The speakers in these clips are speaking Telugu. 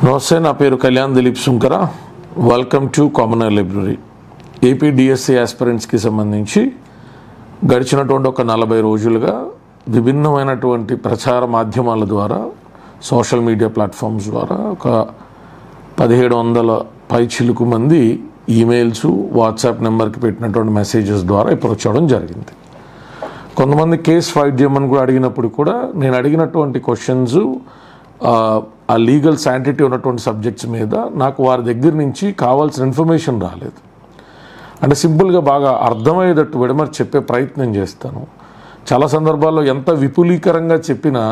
నమస్తే, నా పేరు Kalyan Dilip Sunkara. Welcome to commoner library. AP DSC ఆస్పిరెంట్స్కి సంబంధించి గడిచినటువంటి ఒక 40 రోజులుగా విభిన్నమైనటువంటి ప్రచార మాధ్యమాల ద్వారా, సోషల్ మీడియా ప్లాట్ఫామ్స్ ద్వారా ఒక 1700 పైచిలుకు మంది ఈమెయిల్స్, వాట్సాప్ నెంబర్కి పెట్టినటువంటి మెసేజెస్ ద్వారా అప్రోచ్ అవ్వడం జరిగింది. కొంతమంది కేసు ఫైట్ చేయమని కూడా అడిగినప్పుడు కూడా నేను అడిగినటువంటి క్వశ్చన్స్ ఆ లీగల్ శాంటిటీ ఉన్నటువంటి సబ్జెక్ట్స్ మీద నాకు వారి దగ్గర నుంచి కావాల్సిన ఇన్ఫర్మేషన్ రాలేదు. అంటే సింపుల్గా బాగా అర్థమయ్యేటట్టు విడమరి చెప్పే ప్రయత్నం చేస్తాను. చాలా సందర్భాల్లో ఎంత విపులీకరంగా చెప్పినా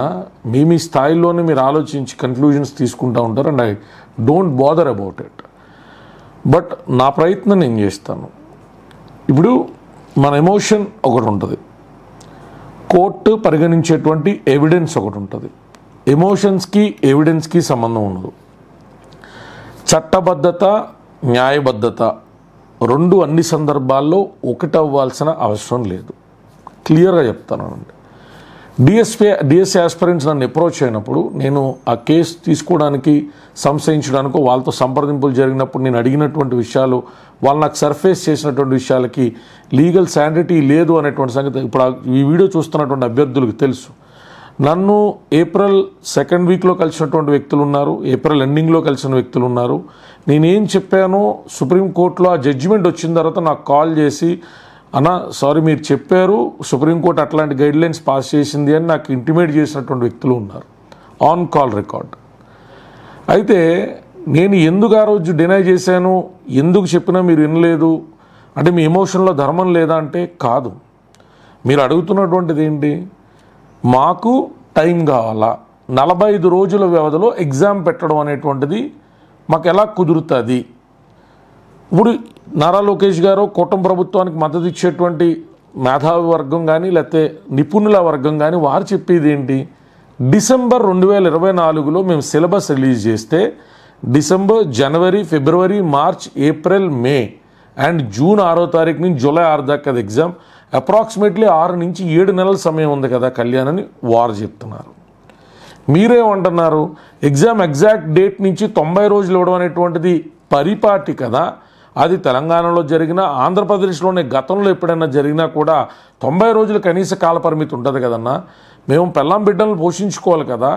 మీ స్థాయిలోనే మీరు ఆలోచించి కన్క్లూజన్స్ తీసుకుంటూ ఉంటారు. And I don't bother about it. But నా ప్రయత్నం నేను చేస్తాను. ఇప్పుడు మన ఎమోషన్ ఒకటి ఉంటుంది, కోర్టు పరిగణించేటువంటి ఎవిడెన్స్ ఒకటి ఉంటుంది. ఎమోషన్స్కి ఎవిడెన్స్కి సంబంధం ఉండదు. చట్టబద్ధత, న్యాయబద్ధత రెండు అన్ని సందర్భాల్లో ఒకటవ్వాల్సిన అవసరం లేదు. క్లియర్గా చెప్తానండి. డిఎస్సి ఆస్పిరెంట్స్ నన్ను అప్రోచ్ అయినప్పుడు నేను ఆ కేసు తీసుకోవడానికి, సంశయించడానికో, వాళ్ళతో సంప్రదింపులు జరిగినప్పుడు నేను అడిగినటువంటి విషయాలు, వాళ్ళు నాకు సర్ఫేస్ చేసినటువంటి విషయాలకి లీగల్ శాంటిటీ లేదు అనేటువంటి సంగతి ఇప్పుడు ఈ వీడియో చూస్తున్నటువంటి అభ్యర్థులకు తెలుసు. నన్ను ఏప్రిల్ 2nd వీక్లో కలిసినటువంటి వ్యక్తులు ఉన్నారు, ఏప్రిల్ ఎండింగ్లో కలిసిన వ్యక్తులు ఉన్నారు. నేనేం చెప్పానో సుప్రీంకోర్టులో ఆ జడ్జిమెంట్ వచ్చిన తర్వాత నాకు కాల్ చేసి, అన్నా సారీ మీరు చెప్పారు, సుప్రీంకోర్టు అట్లాంటి గైడ్లైన్స్ పాస్ చేసింది అని నాకు ఇంటిమేట్ చేసినటువంటి వ్యక్తులు ఉన్నారు, ఆన్ కాల్ రికార్డ్. అయితే నేను ఎందుకు ఆ రోజు డినై చేశాను, ఎందుకు చెప్పినా మీరు వినలేదు అంటే మీ ఎమోషన్లో ధర్మం లేదా అంటే కాదు. మీరు అడుగుతున్నటువంటిది ఏంటి, మాకు టైం కావాలా, 45 రోజుల వ్యవధిలో ఎగ్జామ్ పెట్టడం అనేటువంటిది మాకు ఎలా కుదురుతుంది? ఇప్పుడు నారా లోకేష్ గారు కూటమి ప్రభుత్వానికి మద్దతు ఇచ్చేటువంటి మేధావి వర్గం కానీ లేకపోతే నిపుణుల వర్గం కానీ వారు చెప్పేది ఏంటి, డిసెంబర్ 2024లో మేము సిలబస్ రిలీజ్ చేస్తే December, January, February, March, April, May and June 6వ తారీఖు నుంచి జూలై 6 దాకా అది ఎగ్జామ్, అప్రాక్సిమేట్లీ 6 నుంచి 7 నెలల సమయం ఉంది కదా కళ్యాణ్ అని వారు చెప్తున్నారు. మీరేమంటున్నారు, ఎగ్జామ్ ఎగ్జాక్ట్ డేట్ నుంచి 90 రోజులు ఇవ్వడం అనేటువంటిది పరిపాటి కదా, అది తెలంగాణలో జరిగినా, ఆంధ్రప్రదేశ్లోనే గతంలో ఎప్పుడైనా జరిగినా కూడా 90 రోజులు కనీస కాలపరిమితి ఉంటుంది కదన్నా. మేము పెళ్ళాం బిడ్డలను పోషించుకోవాలి కదా.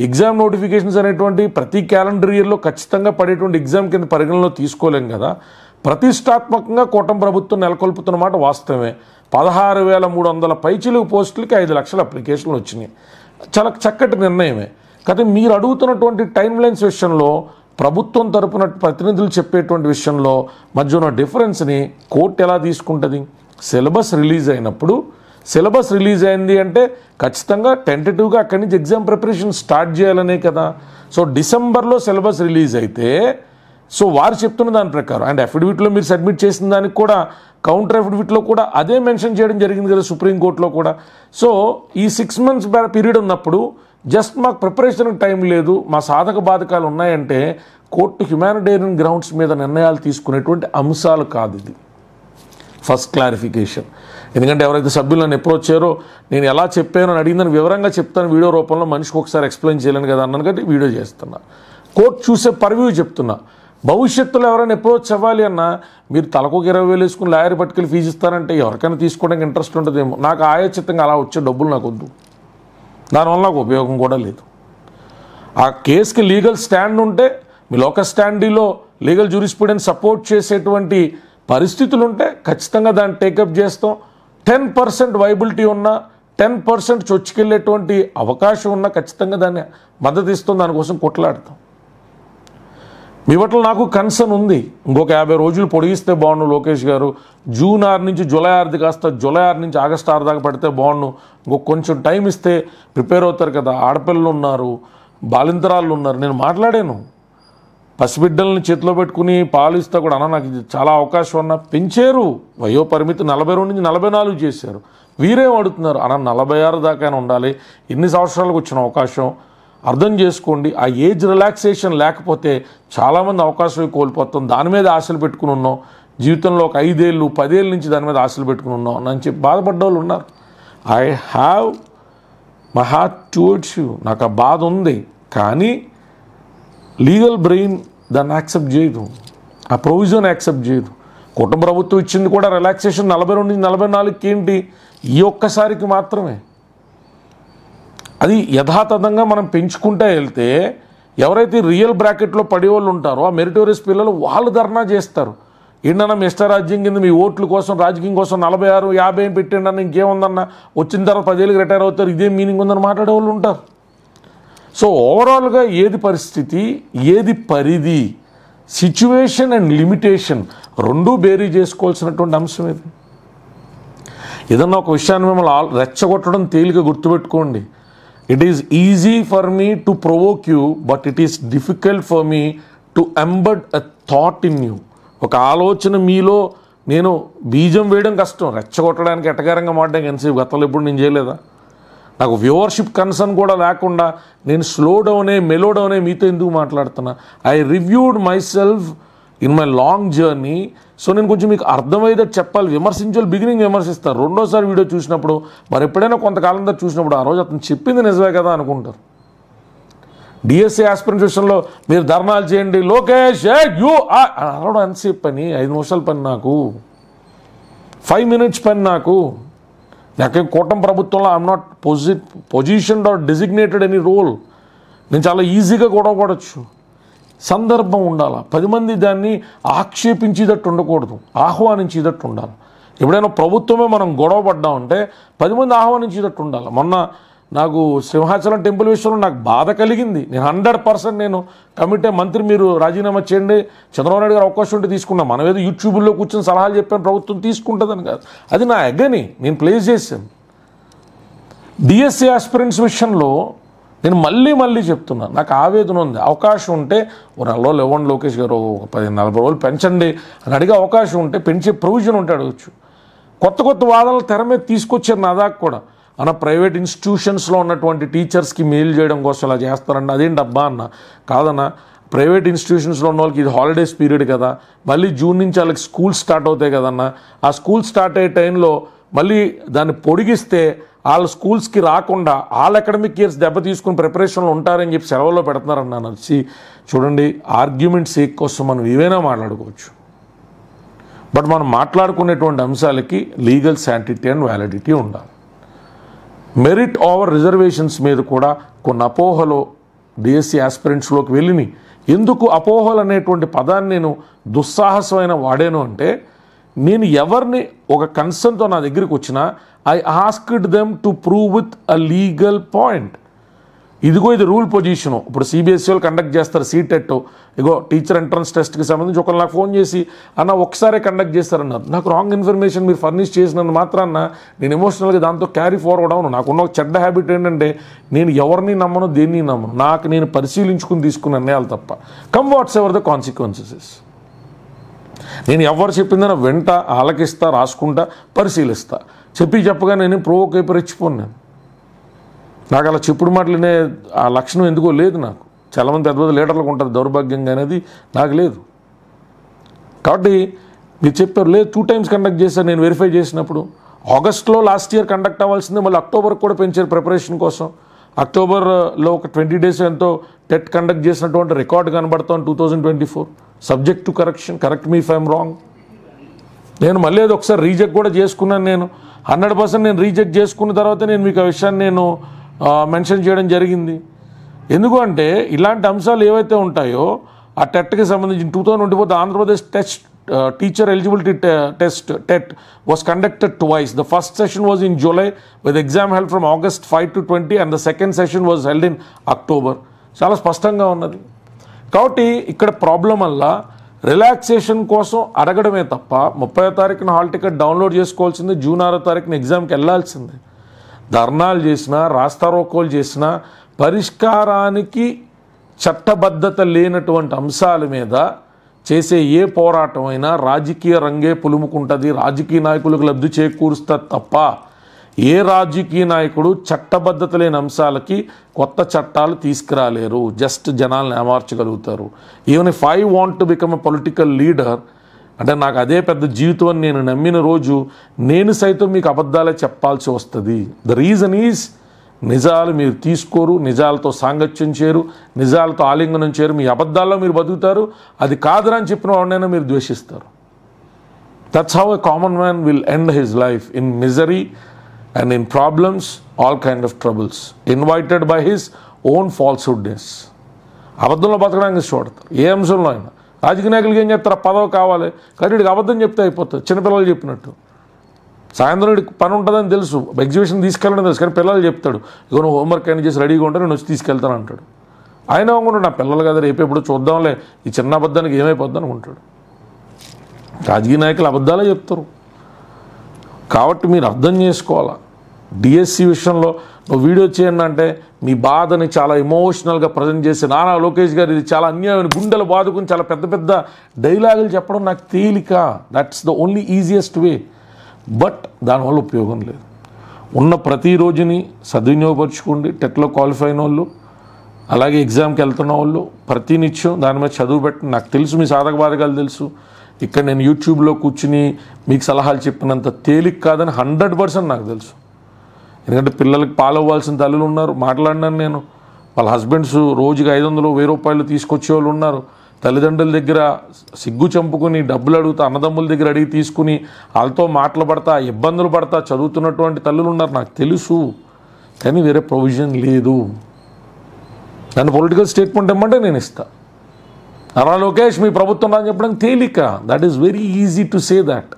ఎగ్జామ్ నోటిఫికేషన్స్ అనేటువంటి ప్రతి క్యాలెండర్ ఇయర్లో ఖచ్చితంగా పడేటువంటి ఎగ్జామ్ కింద పరిగణలో తీసుకోలేం కదా. ప్రతిష్టాత్మకంగా కూటమి ప్రభుత్వం నెలకొల్పుతున్న మాట వాస్తవమే. 16,300 పైచిలుకు పోస్టులకి 5 లక్షల అప్లికేషన్లు వచ్చినాయి. చాలా చక్కటి నిర్ణయమే. కానీ మీరు అడుగుతున్నటువంటి టైం లైన్స్ విషయంలో, ప్రభుత్వం తరపున ప్రతినిధులు చెప్పేటువంటి విషయంలో మధ్య ఉన్న డిఫరెన్స్ని కోర్టు ఎలా తీసుకుంటుంది? సిలబస్ రిలీజ్ అయినప్పుడు, సిలబస్ రిలీజ్ అయింది అంటే ఖచ్చితంగా టెంటేటివ్గా అక్కడి నుంచి ఎగ్జామ్ ప్రిపరేషన్ స్టార్ట్ చేయాలనే కదా. సో డిసెంబర్లో సిలబస్ రిలీజ్ అయితే, సో వారు చెప్తున్న దాని ప్రకారం అండ్ అఫిడవిట్లో మీరు సబ్మిట్ చేసిన దానికి కూడా కౌంటర్ అఫిడవిట్లో కూడా అదే మెన్షన్ చేయడం జరిగింది కదా సుప్రీంకోర్టులో కూడా. సో ఈ 6 months పీరియడ్ ఉన్నప్పుడు జస్ట్ మాకు ప్రిపరేషన్కి టైం లేదు, మా సాధక బాధకాలు ఉన్నాయంటే కోర్టు హ్యుమానిటేరియన్ గ్రౌండ్స్ మీద నిర్ణయాలు తీసుకునేటువంటి అంశాలు కాదు. ఇది ఫస్ట్ క్లారిఫికేషన్. ఎందుకంటే ఎవరైతే సభ్యులు నన్ను అప్రోచ్ చేయారో నేను ఎలా చెప్పానో అని అడిగిందని వివరంగా చెప్తాను వీడియో రూపంలో, మనిషికి ఒకసారి ఎక్స్ప్లెయిన్ చేయలేను కదా అన్నాను కాబట్టి వీడియో చేస్తున్నా. కోర్టు చూసే పర్వ్యూ చెప్తున్నా. భవిష్యత్తులో ఎవరైనా అప్రోచ్ అవ్వాలి అన్నా మీరు తలకు 20,000 వేసుకుని లాయర్ పట్టుకెళ్ళి ఫీజు ఇస్తారంటే ఎవరికైనా తీసుకోవడానికి ఇంట్రెస్ట్ ఉంటుందేమో. నాకు ఆయాచితంగా అలా వచ్చే డబ్బులు నాకు వద్దు, దానివల్ల నాకు ఉపయోగం కూడా లేదు. ఆ కేసుకి లీగల్ స్టాండ్ ఉంటే, మీ లోకల్ స్టాండీలో లీగల్ జ్యూరిస్ప్రుడెన్స్ సపోర్ట్ చేసేటువంటి పరిస్థితులు ఉంటే ఖచ్చితంగా దాన్ని టేకప్ చేస్తాం. 10% వైబిలిటీ ఉన్నా, 10% చొచ్చుకెళ్ళేటువంటి అవకాశం ఉన్నా ఖచ్చితంగా దాన్ని మద్దతు ఇస్తాం, దానికోసం కొట్లాడతాం. మీ పట్ల నాకు కన్సర్న్ ఉంది. ఇంకొక 50 రోజులు పొడిగిస్తే బాగుండు లోకేష్ గారు, జూన్ 6 నుంచి జూలై 6 కాస్త జూలై 6 నుంచి ఆగస్టు 6 దాకా పడితే బాగుండు, ఇంకొక కొంచెం టైం ఇస్తే ప్రిపేర్ అవుతారు కదా. ఆడపిల్లలు ఉన్నారు, బాలింతరాళ్ళు ఉన్నారు. నేను మాట్లాడాను, పసిబిడ్డల్ని చేతిలో పెట్టుకుని పాలు ఇస్తా కూడా అన్న నాకు ఇది చాలా అవకాశం అన్న. పెంచారు, వయో పరిమితి 42 నుంచి 44 చేశారు. వీరేం అడుగుతున్నారు, అన్న 46 దాకా ఉండాలి, ఎన్ని సంవత్సరాలకు వచ్చిన అవకాశం అర్థం చేసుకోండి. ఆ ఏజ్ రిలాక్సేషన్ లేకపోతే చాలామంది అవకాశం కోల్పోతాం. దాని మీద ఆశలు పెట్టుకుని ఉన్నాం, జీవితంలో ఒక 5 ఏళ్ళు 10 ఏళ్ళ నుంచి దాని మీద ఆశలు పెట్టుకుని ఉన్నాం అని చెప్పి బాధపడ్డ వాళ్ళు ఉన్నారు. I have my heart towards you, నాకు ఆ బాధ ఉంది. కానీ లీగల్ బ్రెయిన్ దాన్ని యాక్సెప్ట్ చేయదు, ఆ ప్రొవిజన్ యాక్సెప్ట్ చేయదు. కుటుంబ ప్రభుత్వం ఇచ్చింది కూడా రిలాక్సేషన్ 42 నుంచి 44కి ఏంటి, ఈ ఒక్కసారికి మాత్రమే. అది యథాతథంగా మనం పెంచుకుంటూ వెళ్తే ఎవరైతే రియల్ బ్రాకెట్లో పడేవాళ్ళు ఉంటారో ఆ మెరిటోరియస్ పిల్లలు వాళ్ళు ధర్నా చేస్తారు. ఏంటన్నా మీ ఇష్టరాజ్యం కింద మీ ఓట్ల కోసం రాజకీయం కోసం 46, 50 పెట్టండి అన్న, ఇంకేముందన్న, వచ్చిన తర్వాత 10 ఏళ్ళకి రిటైర్ అవుతారు, ఇదే మీనింగ్ ఉందని మాట్లాడే వాళ్ళు ఉంటారు. సో ఓవరాల్గా ఏది పరిస్థితి, ఏది పరిధి, సిచ్యువేషన్ అండ్ లిమిటేషన్ రెండూ బేరీ చేసుకోవాల్సినటువంటి అంశం ఇది. ఏదన్నా ఒక విషయాన్ని మిమ్మల్ని రెచ్చగొట్టడం తేలిక గుర్తుపెట్టుకోండి. It is easy for me to provoke you, but it is difficult for me to embed a thought in you. ఒక ఆలోచన మీలో నేను బీజం వేయడం కష్టం, రెచ్చగొట్టడానికి ఎటకారంగా మాట్లాడడానికి ఎంతసేపు గతంలో ఎప్పుడు నేను చేయలేదా? నాకు వ్యూవర్షిప్ కన్సర్న్ కూడా లేకుండా నేను స్లో డౌనే మెలో డౌనే మీతో ఎందుకు మాట్లాడుతున్నా? I reviewed my self in my long journey. So నేను కొంచెం మీకు అర్థమయ్యేది చెప్పాలి. విమర్శించాలి, బిగినింగ్ విమర్శిస్తారు, రెండోసారి వీడియో చూసినప్పుడు మరి ఎప్పుడైనా కొంతకాలం తర్వాత చూసినప్పుడు ఆ రోజు అతను చెప్పింది నిజమే కదా అనుకుంటారు. డిఎస్సీ ఆస్పిరెంట్స్ విషయంలో మీరు ధర్నాలు చేయండి, లోకేష్ యూ అరవడం ఎంతసేపు పని? 5 నిమిషాల పని నాకు, 5 minutes పని నాకు. నాకేం కూటమి ప్రభుత్వంలో I'm not positioned or designated any role. నేను చాలా ఈజీగా గొడవ పడవచ్చు. సందర్భం ఉండాలి. 10 మంది దాన్ని ఆక్షేపించేటట్టు ఉండకూడదు, ఆహ్వానించేటట్టు ఉండాలి. ఎప్పుడైనా ప్రభుత్వమే మనం గొడవ పడ్డామంటే 10 మంది ఆహ్వానించేటట్టు ఉండాలి. మొన్న నాకు సింహాచలం టెంపుల్ విషయంలో నాకు బాధ కలిగింది. నేను 100% నేను కమిటీ మంత్రి మీరు రాజీనామా చేయండి, చంద్రబాబు నాయుడు గారు అవకాశం ఉంటే తీసుకున్నాను. మనం ఏదో యూట్యూబ్లో కూర్చొని సలహాలు చెప్పాను ప్రభుత్వం తీసుకుంటుందని కాదు, అది నా ఎగ్గని నేను ప్లేస్ చేశాను. డిఎస్సీ ఆస్పిరెంట్స్ విషయంలో నేను మళ్ళీ చెప్తున్నాను, నాకు ఆవేదన ఉంది. అవకాశం ఉంటే ఒక 4 రోజులు ఇవ్వండి లోకేష్ గారు, 10-40 రోజులు పెంచండి అని అడిగే అవకాశం ఉంటే, పెంచే ప్రొవిజన్ ఉంటే అడగచ్చు. కొత్త వాదనలు తెర మీద తీసుకొచ్చారు నా దాకా కూడా. అన్న ప్రైవేట్ ఇన్స్టిట్యూషన్స్లో ఉన్నటువంటి టీచర్స్కి మెయిల్ చేయడం కోసం అలా చేస్తారండి, అదేం డబ్బా అన్న. కాదన్న, ప్రైవేట్ ఇన్స్టిట్యూషన్స్లో ఉన్న వాళ్ళకి ఇది హాలిడేస్ పీరియడ్ కదా, మళ్ళీ జూన్ నుంచి వాళ్ళకి స్కూల్ స్టార్ట్ అవుతాయి కదన్న. ఆ స్కూల్ స్టార్ట్ అయ్యే టైంలో మళ్ళీ దాన్ని పొడిగిస్తే వాళ్ళ స్కూల్స్కి రాకుండా వాళ్ళ అకాడమిక్ ఇయర్స్ దెబ్బ తీసుకుని ప్రిపరేషన్లో ఉంటారని చెప్పి సెలవుల్లో పెడుతున్నారన్నాను. చూడండి, ఆర్గ్యుమెంట్ సేక్ కోసం మనం ఏవైనా మాట్లాడుకోవచ్చు, బట్ మనం మాట్లాడుకునేటువంటి అంశాలకి లీగల్ శాంటిటీ అండ్ వ్యాలిడిటీ ఉండాలి. మెరిట్ ఓవర్ రిజర్వేషన్స్ మీద కూడా కొన్ని అపోహలు డిఎస్సీ ఆస్పిరెంట్స్లోకి వెళ్ళినాయి. ఎందుకు అపోహలు అనేటువంటి పదాన్ని నేను దుస్సాహసమైన వాడాను అంటే, నేను ఎవరిని ఒక కన్సర్న్తో నా దగ్గరికి వచ్చినా I asked them to prove with a legal point. ఇదిగో ఇది రూల్ పొజిషను. ఇప్పుడు సిబిఎస్ఈ వాళ్ళు కండక్ట్ చేస్తారు సీటెట్, ఇగో టీచర్ ఎంట్రన్స్ టెస్ట్కి సంబంధించి ఒకరు నాకు ఫోన్ చేసి అన్న ఒకసారి కండక్ట్ చేస్తారన్నారు. నాకు రాంగ్ ఇన్ఫర్మేషన్ మీరు ఫర్నిష్ చేసినందు మాత్రాన్న నేను ఎమోషనల్గా దాంతో క్యారీ ఫార్వర్డ్ అవును. నాకున్న ఒక చెడ్డ హ్యాబిట్ ఏంటంటే నేను ఎవరిని నమ్మను, దేన్ని నమ్మను. నాకు నేను పరిశీలించుకుని తీసుకున్న నిర్ణయాలు తప్ప. Come whatsoever the consequences. నేను ఎవరు చెప్పిందైనా వెంట ఆలకిస్తా, రాసుకుంటా, పరిశీలిస్తా. చెప్పగా నేను ప్రోవోక్ అయిపోయి రెచ్చిపోను. నేను నాకు అలా చెప్పుడు మాటలనే ఆ లక్షణం ఎందుకో లేదు నాకు. చాలామంది పెద్ద పెద్ద లీడర్లకు ఉంటుంది దౌర్భాగ్యంగా, అనేది నాకు లేదు. కాబట్టి మీరు చెప్పారు లేదు 2 times కండక్ట్ చేశారు. నేను వెరిఫై చేసినప్పుడు ఆగస్ట్లో లాస్ట్ ఇయర్ కండక్ట్ అవ్వాల్సిందే, మళ్ళీ అక్టోబర్కి కూడా పెంచారు ప్రిపరేషన్ కోసం. అక్టోబర్లో ఒక 20 days ఎంతో టెట్ కండక్ట్ చేసినటువంటి రికార్డు కనబడుతోంది 2024. Subject to correction, correct me if I'm wrong. నేను మళ్ళీ అది ఒకసారి రీజెక్ట్ కూడా చేసుకున్నాను. నేను 100% నేను రీజెక్ట్ చేసుకున్న తర్వాత నేను మీకు ఆ విషయాన్ని నేను మెన్షన్ చేయడం జరిగింది. ఎందుకు అంటే ఇలాంటి అంశాలు ఏవైతే ఉంటాయో ఆ టెట్కి సంబంధించిన 2024 Andhra Pradesh teacher eligibility test TET was conducted twice. The first session was in July with exam held from August 5 to 20 and the second session was held in October. చాలా స్పష్టంగా ఉన్నది. కాబట్టి ఇక్కడ ప్రాబ్లం వల్ల రిలాక్సేషన్ కోసం అడగడమే తప్ప 30వ తారీఖున హాల్ టికెట్ డౌన్లోడ్ చేసుకోవాల్సింది, జూన్ 6వ తారీఖున ఎగ్జామ్కి వెళ్ళాల్సిందే. ధర్నాలు చేసినా, రాస్తారోకోలు చేసినా పరిష్కారానికి చట్టబద్ధత లేనటువంటి అంశాల మీద చేసే ఏ పోరాటం అయినా రాజకీయ రంగే పులుముకుంటుంది, రాజకీయ నాయకులకు లబ్ధి చేకూరుస్తుంది తప్ప ఏ రాజకీయ నాయకుడు చట్టబద్ధత లేని అంశాలకి కొత్త చట్టాలు తీసుకురాలేరు. జస్ట్ జనాలను ఏమార్చగలుగుతారు. Even if I want to become a political leader, అంటే నాకు అదే పెద్ద జీవితం అని నేను నమ్మిన రోజు నేను సైతం మీకు అబద్ధాలే చెప్పాల్సి వస్తుంది. ద రీజన్ ఈజ్ నిజాలు మీరు తీసుకోరు, నిజాలతో సాంగత్యం చేయరు, నిజాలతో ఆలింగనం చేయరు, మీ అబద్ధాల్లో మీరు బతుకుతారు. అది కాదురా అని చెప్పిన వాడినైనా మీరు ద్వేషిస్తారు. That's how a common man will end his life, in misery and in problems, all kind of troubles, invited by his own falsehoodness. అబద్ధంలో బతకడానికి ఇష్టపడతారు ఏ అంశంలో అయినా. రాజకీయ నాయకులకి ఏం చెప్తారు, పదవి కావాలి కానీ వీడికి అబద్ధం చెప్తే అయిపోతుంది. చిన్నపిల్లలు చెప్పినట్టు, సాయంత్రం వీడికి పని ఉంటుందని తెలుసు, ఎగ్జిబిషన్ తీసుకెళ్ళడం తెలుసు, కానీ పిల్లలు చెప్తాడు, ఇక నువ్వు హోంవర్క్ అయినా చేసి రెడీగా ఉంటే నేను వచ్చి తీసుకెళ్తాను అంటాడు. ఆయన అనుకుంటాడు నా పిల్లలు కదా రేపు ఎప్పుడు చూద్దాంలే, ఈ చిన్న అబద్ధానికి ఏమైపోద్ది అనుకుంటాడు. రాజకీయ నాయకులు అబద్ధాలే చెప్తారు. కాబట్టి మీరు అర్థం చేసుకోవాలా. డిఎస్సి విషయంలో నువ్వు వీడియో చేయండి అంటే మీ బాధని చాలా ఎమోషనల్గా ప్రజెంట్ చేసి నానా లోకేష్ గారు ఇది చాలా అన్యాయం, గుండెలు బాదుకుని చాలా పెద్ద పెద్ద డైలాగులు చెప్పడం నాకు తేలిక. That's the only easiest way. But దానివల్ల ఉపయోగం లేదు. ఉన్న ప్రతి రోజుని సద్వినియోగపరుచుకోండి. టెట్లో క్వాలిఫై అయిన వాళ్ళు, అలాగే ఎగ్జామ్కి వెళ్తున్న వాళ్ళు ప్రతినిత్యం దాని మీద చదువు పెట్టి, నాకు తెలుసు మీ సాధక బాధకాలు తెలుసు. ఇక్కడ నేను యూట్యూబ్లో కూర్చుని మీకు సలహాలు చెప్పినంత తేలిక కాదని 100% నాకు తెలుసు. ఎందుకంటే పిల్లలకి పాలు ఇవ్వాల్సిన తల్లులు ఉన్నారు, మాట్లాడినాను నేను. వాళ్ళ హస్బెండ్స్ రోజుకి 500, 1000 రూపాయలు తీసుకొచ్చే వాళ్ళు ఉన్నారు. తల్లిదండ్రుల దగ్గర సిగ్గు చంపుకొని డబ్బులు అడుగుతా, అన్నదమ్ముల దగ్గర అడిగి తీసుకుని వాళ్ళతో మాటలు పడతా, ఇబ్బందులు పడతా చదువుతున్నటువంటి తల్లులు ఉన్నారు, నాకు తెలుసు. కానీ వేరే ప్రొవిజన్ లేదు. నన్ను పొలిటికల్ స్టేట్మెంట్ ఇమ్మంటే నేను ఇస్తా. నారా లోకేష్ మీ ప్రభుత్వం అని చెప్పడం తేలిక. That is very easy to say that.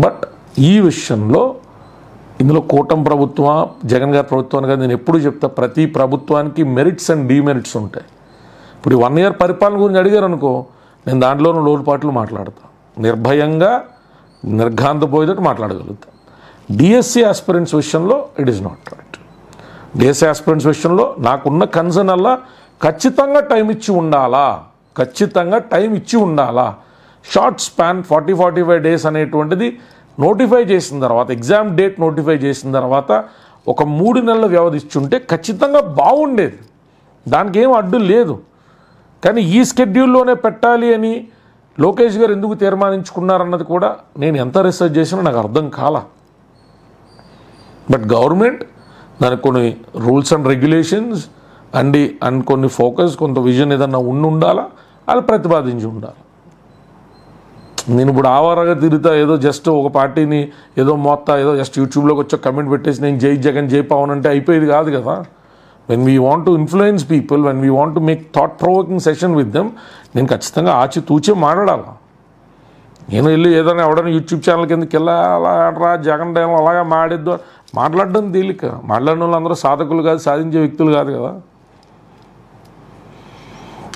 But ఈ విషయంలో ఇందులో కూటమి ప్రభుత్వం, జగన్ గారి ప్రభుత్వాన్ని కాదు, నేను ఎప్పుడు చెప్తా, ప్రతి ప్రభుత్వానికి మెరిట్స్ అండ్ డీమెరిట్స్ ఉంటాయి. ఇప్పుడు 1 year పరిపాలన గురించి అడిగారు అనుకో, నేను దాంట్లోనూ లోటుపాట్లు మాట్లాడతా, నిర్భయంగా నిర్ఘాంతపోయేటట్టు మాట్లాడగలుగుతా. డిఎస్సి ఆస్పిరెంట్స్ విషయంలో it is not right. DSC aspirants విషయంలో నాకున్న కన్సర్న్ అలా ఖచ్చితంగా టైం ఇచ్చి ఉండాలా, ఖచ్చితంగా టైం ఇచ్చి ఉండాలా. షార్ట్ స్పాన్ 40-45 days అనేటువంటిది నోటిఫై చేసిన తర్వాత, ఎగ్జామ్ డేట్ నోటిఫై చేసిన తర్వాత ఒక 3 నెలల వ్యవధి ఇచ్చుంటే ఖచ్చితంగా బాగుండేది. దానికి ఏం అడ్డు లేదు. కానీ ఈ స్కెడ్యూల్లోనే పెట్టాలి అని లోకేష్ గారు ఎందుకు తీర్మానించుకున్నారన్నది కూడా నేను ఎంత రీసెర్చ్ చేసినా నాకు అర్థం కాల. బట్ గవర్నమెంట్ దానికి కొన్ని రూల్స్ అండ్ రెగ్యులేషన్స్ అండ్ కొన్ని ఫోకస్, కొంత విజన్ ఏదన్నా ఉండాలా, అది ప్రతిపాదించి ఉండాలి. నేను ఇప్పుడు ఆవారగా తిరుగుతా, ఏదో జస్ట్ ఒక పార్టీని ఏదో మోత్తా, ఏదో జస్ట్ యూట్యూబ్లోకి వచ్చి కమెంట్ పెట్టేసి నేను జై జగన్ జై పవన్ అంటే అయిపోయేది కాదు కదా. When we want to influence people, when we want to make thought provoking session with them, నేను ఖచ్చితంగా ఆచితూచే మాట్లాడాలా. నేను వెళ్ళి ఏదైనా ఎవడైనా యూట్యూబ్ ఛానల్ కిందకి వెళ్ళా అలా అంటారా జగన్ టైం అలాగా మాట్లాడడం తేలిక. మాట్లాడిన వాళ్ళు అందరూ సాధకులు కాదు, సాధించే వ్యక్తులు కాదు కదా.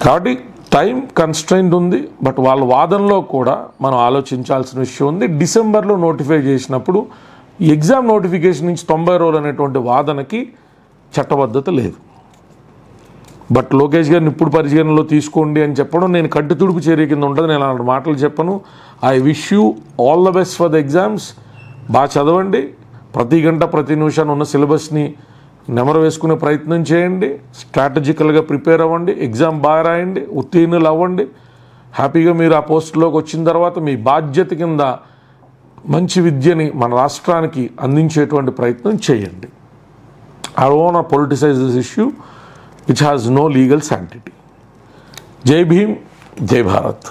కాబట్టి టైం కన్స్ట్రైంట్ ఉంది. బట్ వాళ్ళ వాదనలో కూడా మనం ఆలోచించాల్సిన విషయం ఉంది. డిసెంబర్లో నోటిఫై చేసినప్పుడు ఎగ్జామ్ నోటిఫికేషన్ నుంచి 90 రోజులు అనేటువంటి వాదనకి చట్టబద్ధత లేదు. బట్ లోకేష్ గారిని ఇప్పుడు పరిశీలనలో తీసుకోండి అని చెప్పడం నేను కంటి తుడుపు చర్య కింద ఉంటుంది. నేను అలాంటి మాటలు చెప్పను. I wish you all the best for the exams. బాగా చదవండి. ప్రతి గంట ప్రతి నిమిషాన్ని ఉన్న సిలబస్ని నెమరు వేసుకునే ప్రయత్నం చేయండి. స్ట్రాటజికల్గా ప్రిపేర్ అవ్వండి. ఎగ్జామ్ బాగా రాయండి. ఉత్తీర్ణులు అవ్వండి. హ్యాపీగా మీరు ఆ పోస్టులోకి వచ్చిన తర్వాత మీ బాధ్యత కింద మంచి విద్యని మన రాష్ట్రానికి అందించేటువంటి ప్రయత్నం చేయండి. I don't want to politicize this issue which has no legal sanctity. Jai Bhim, Jai Bharat.